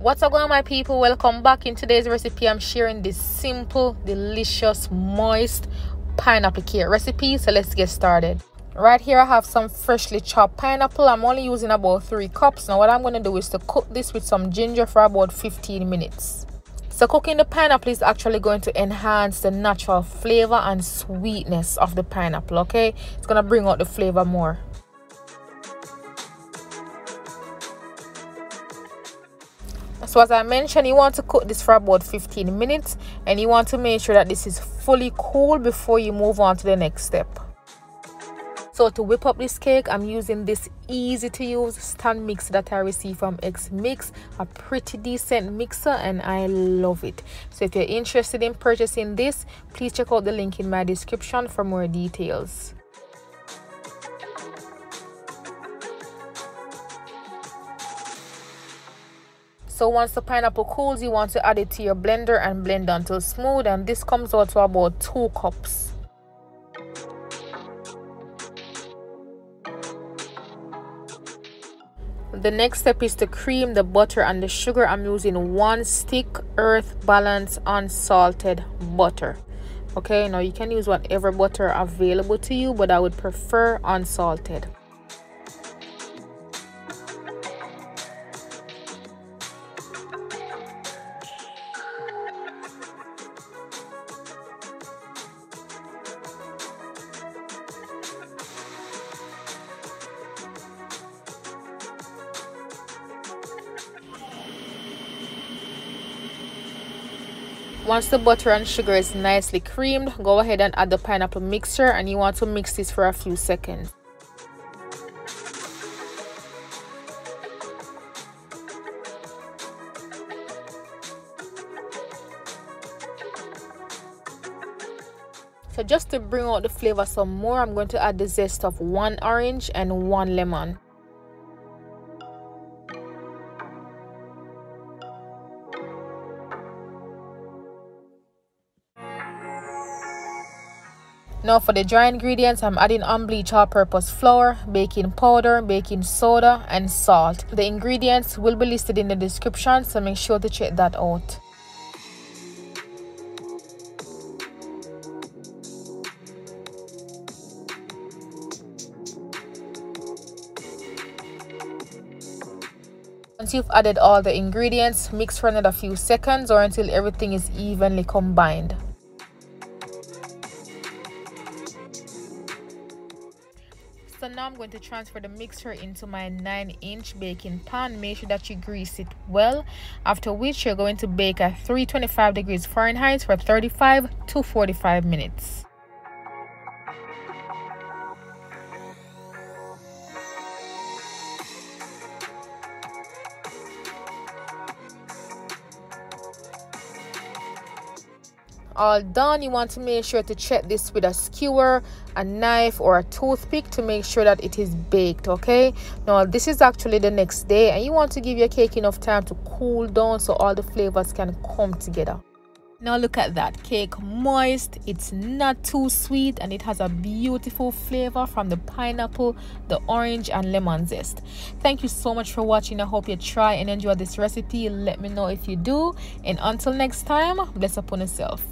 What's up going on, my people? Welcome back. In today's recipe I'm sharing this simple, delicious, moist pineapple cake recipe. So let's get started. Right here I have some freshly chopped pineapple. I'm only using about 3 cups. Now what I'm going to do is to cook this with some ginger for about 15 minutes. So cooking the pineapple is actually going to enhance the natural flavor and sweetness of the pineapple, okay? It's going to bring out the flavor more. So as I mentioned, you want to cook this for about 15 minutes and you want to make sure that this is fully cool before you move on to the next step. So to whip up this cake, I'm using this easy to use stand mixer that I received from X Mix, a pretty decent mixer, and I love it. So if you're interested in purchasing this, please check out the link in my description for more details. So once the pineapple cools, you want to add it to your blender and blend until smooth, and this comes out to about 2 cups. The next step is to cream the butter and the sugar. I'm using 1 stick Earth Balance unsalted butter. Okay, now you can use whatever butter available to you, but I would prefer unsalted. Once the butter and sugar is nicely creamed, go ahead and add the pineapple mixture, and you want to mix this for a few seconds. So just to bring out the flavor some more, I'm going to add the zest of 1 orange and 1 lemon. Now for the dry ingredients, I'm adding unbleached all-purpose flour, baking powder, baking soda, and salt. The ingredients will be listed in the description, so make sure to check that out. Once you've added all the ingredients, mix for another few seconds or until everything is evenly combined. So now I'm going to transfer the mixture into my 9-inch baking pan. Make sure that you grease it well, after which you're going to bake at 325 degrees Fahrenheit for 35 to 45 minutes. All done, you want to make sure to check this with a skewer, a knife, or a toothpick to make sure that it is baked. Okay, now this is actually the next day, and you want to give your cake enough time to cool down so all the flavors can come together. Now look at that cake, moist, it's not too sweet, and it has a beautiful flavor from the pineapple, the orange, and lemon zest. Thank you so much for watching. I hope you try and enjoy this recipe. Let me know if you do, and until next time, bless upon yourself.